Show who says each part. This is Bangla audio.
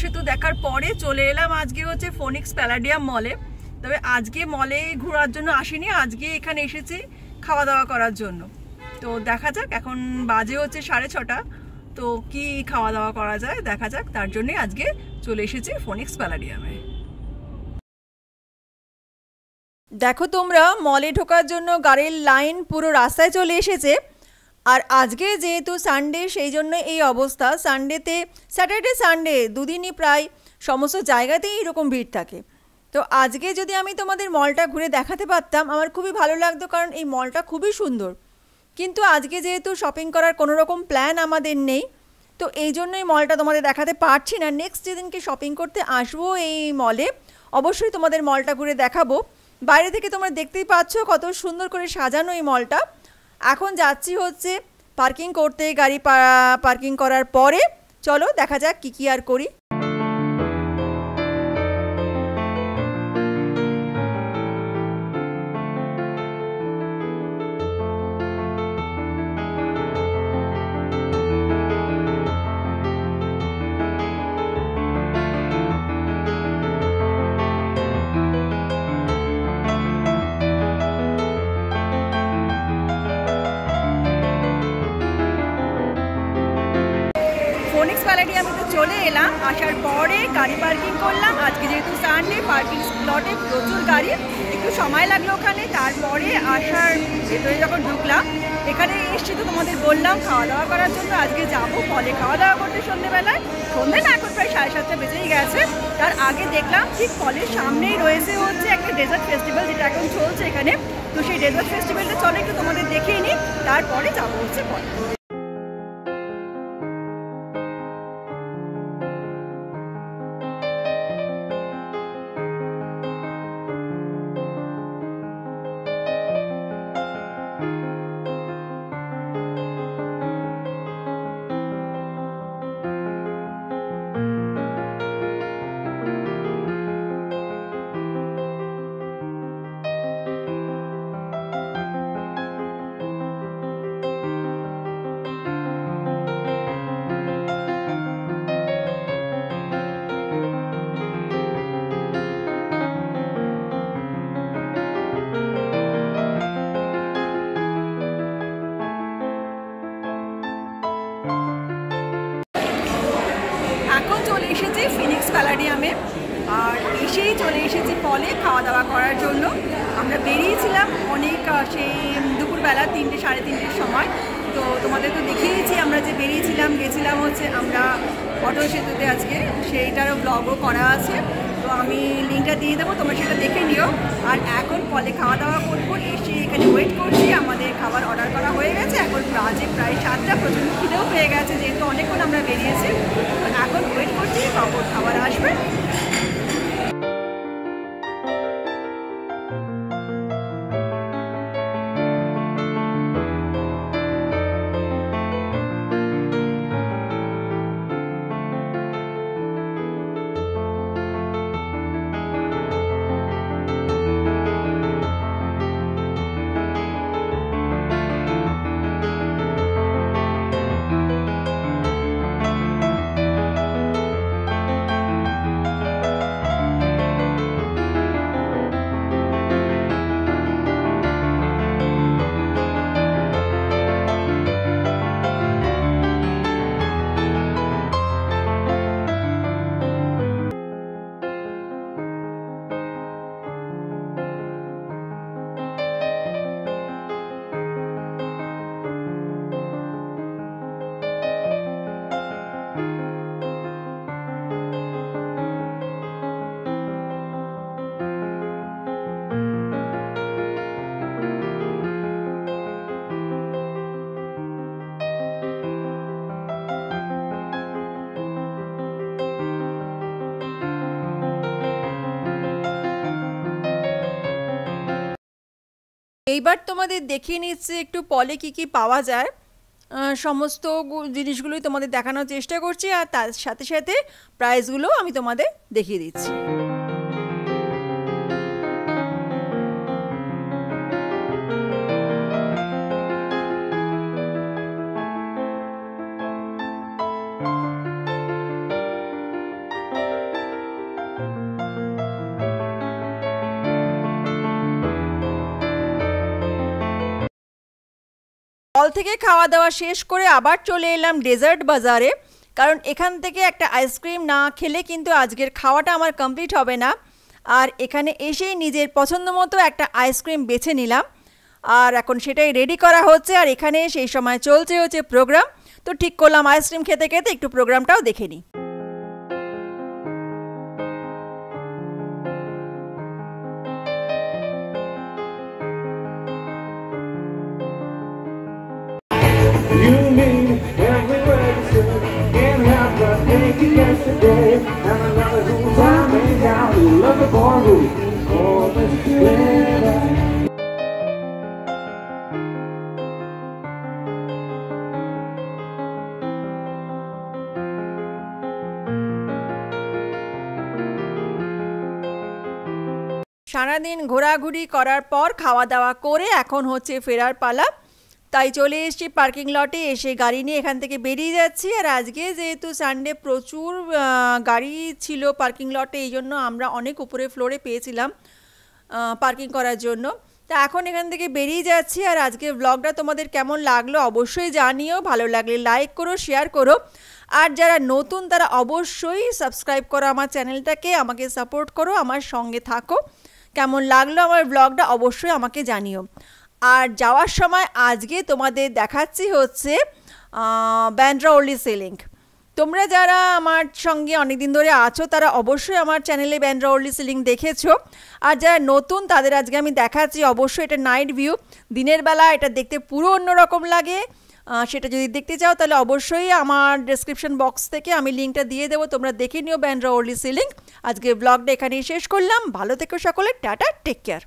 Speaker 1: সেতু দেখার পরে চলে এলাম আজকে হচ্ছে ফোনিক্স প্যালাডিয়াম মলে। তবে আজকে মলে ঘোরার জন্য আসিনি, আজকে এখানে এসেছি খাওয়া দাওয়া করার জন্য। তো দেখা যাক, এখন বাজে হচ্ছে 6:30। তো কি খাওয়া দাওয়া করা যায় দেখা যাক, তার জন্যই আজকে চলে এসেছি ফোনিক্স প্যালাডিয়ামে। দেখো তোমরা, মলে ঢোকার জন্য গাড়ির লাইন পুরো রাস্তায় চলে এসেছে। আর আজকে যেহেতু সানডে, সেই জন্য এই অবস্থা। সানডেতে, স্যাটারডে সানডে দুদিনই প্রায় সমস্ত জায়গাতেই এরকম ভিড় থাকে। তো আজকে যদি আমি তোমাদের মলটা ঘুরে দেখাতে পারতাম আমার খুবই ভালো লাগতো, কারণ এই মলটা খুবই সুন্দর। কিন্তু আজকে যেহেতু শপিং করার কোনো রকম প্ল্যান আমাদের নেই, তো এই জন্যই মলটা তোমাদের দেখাতে পারছি না। নেক্সট যেদিনকে শপিং করতে আসবো এই মলে, অবশ্যই তোমাদের মলটা ঘুরে দেখাবো। বাইরে থেকে তোমরা দেখতেই পাচ্ছ কত সুন্দর করে সাজানো এই মলটা। এখন যাচ্ছি হচ্ছে পার্কিং করতে। গাড়ি পার্কিং করার পরে চলো দেখা যাক কি আর করি। ফোনিক্স প্যালাডিয়ামে তো চলে এলাম, আসার পরে গাড়ি পার্কিং করলাম। আজকে যেহেতু সানডে, পার্কিং স্লটে প্রচুর গাড়ি, একটু সময় লাগলো ওখানে। তারপরে আসার ভেতরে যখন ঢুকলাম, এখানে এসছি তো তোমাদের বললাম খাওয়া দাওয়া করার জন্য। আজকে যাবো ফলে খাওয়া দাওয়া করতে সন্ধ্যেবেলায়। সন্ধ্যে না, এখন প্রায় 7:30 বেজেই গেছে। তার আগে দেখলাম ঠিক ফলের সামনেই রয়েছে হচ্ছে একটা ডেজার্ট ফেস্টিভ্যাল, যেটা এখন চলছে এখানে। তো সেই ডেজার্ট ফেস্টিভ্যালটা চলে একটু তোমাদের দেখিয়ে নিই, তারপরে যাবো হচ্ছে ফলে। এখন চলে এসেছি ফিনিক্স প্যালাডিয়ামে, আর এসেই চলে এসেছি ফলে খাওয়া দাওয়া করার জন্য। আমরা বেরিয়েছিলাম অনেক সেই দুপুরবেলা 3টে সাড়ে 3টের সময়। তো তোমাদের তো দেখিয়েছি আমরা যে বেরিয়েছিলাম, গেছিলাম হচ্ছে আমরা অটল সেতুতে। আজকে সেইটারও ব্লগও করা আছে, তো আমি লিঙ্কটা দিয়ে দেবো, তোমরা সেটা দেখে নিও। আর এখন ফলে খাওয়া দাওয়া করবো, এসে এখানে ওয়েট করছি। আমাদের খাবার অর্ডার করা হয়ে গেছে, এখন বাজে প্রায় 7টা। প্রচণ্ড খিদেও পেয়ে গেছে যেহেতু অনেকক্ষণ আমরা বেরিয়েছি। তো এখন ওয়েট করছি কখন খাবার আসবে। এইবার তোমাদের দেখিয়ে নিচ্ছে একটু পলে কি পাওয়া যায়। সমস্ত জিনিসগুলোই তোমাদের দেখানোর চেষ্টা করছি, আর তার সাথে সাথে প্রাইসগুলো আমি তোমাদের দেখিয়ে দিচ্ছি। মল থেকে খাওয়া দাওয়া শেষ করে আবার চলে এলাম ডেজার্ট বাজারে, কারণ এখান থেকে একটা আইসক্রিম না খেলে কিন্তু আজকের খাওয়াটা আমার কমপ্লিট হবে না। আর এখানে এসেই নিজের পছন্দ মতো একটা আইসক্রিম বেছে নিলাম, আর এখন সেটাই রেডি করা হচ্ছে। আর এখানে সেই সময় চলছে হচ্ছে প্রোগ্রাম, তো ঠিক করলাম আইসক্রিম খেতে খেতে একটু প্রোগ্রামটাও দেখে নিই।
Speaker 2: You mean every word you said, can't help but think of yesterday. And another whole time ain't down, you love the boy who always better.
Speaker 1: সারাদিন ঘোরাঘুরি করার পর খাওয়া দাওয়া করে এখন হচ্ছে ফেরার পালা, তাই চলে এসেছি পার্কিং লটে। এসে গাড়ি নিয়ে এখান থেকে বেরিয়ে যাচ্ছি। আর আজকে যেহেতু সানডে প্রচুর গাড়ি ছিল পার্কিং লটে, এই জন্য আমরা অনেক উপরে ফ্লোরে পেয়েছিলাম পার্কিং করার জন্য। তা এখন এখান থেকে বেরিয়ে যাচ্ছি। আর আজকে ব্লগটা তোমাদের কেমন লাগলো অবশ্যই জানিও, ভালো লাগলে লাইক করো, শেয়ার করো, আর যারা নতুন তারা অবশ্যই সাবস্ক্রাইব করো আমার চ্যানেলটাকে, আমাকে সাপোর্ট করো, আমার সঙ্গে থাকো। কেমন লাগলো আমার ব্লগটা অবশ্যই আমাকে জানিও। আর যাওয়ার সময় আজকে তোমাদের দেখাচ্ছি হচ্ছে ব্যান্ড্রা ওল্ড ইজ সেলিং। তোমরা যারা আমার সঙ্গে অনেকদিন ধরে আছো তারা অবশ্যই আমার চ্যানেলে ব্যান্ড্রা ওল্ড ইজ সেলিং দেখেছো, আর যারা নতুন তাদের আজকে আমি দেখাচ্ছি। অবশ্যই এটা নাইট ভিউ, দিনের বেলা এটা দেখতে পুরো অন্যরকম লাগে। সেটা যদি দেখতে চাও তাহলে অবশ্যই আমার ডেসক্রিপশন বক্স থেকে আমি লিঙ্কটা দিয়ে দেবো, তোমরা দেখে নিও ব্যান্ড্রা ওল্ড ইজ সেলিং। আজকে ব্লগটা এখানেই শেষ করলাম। ভালো থেকো সকলে, টাটা, টেক কেয়ার।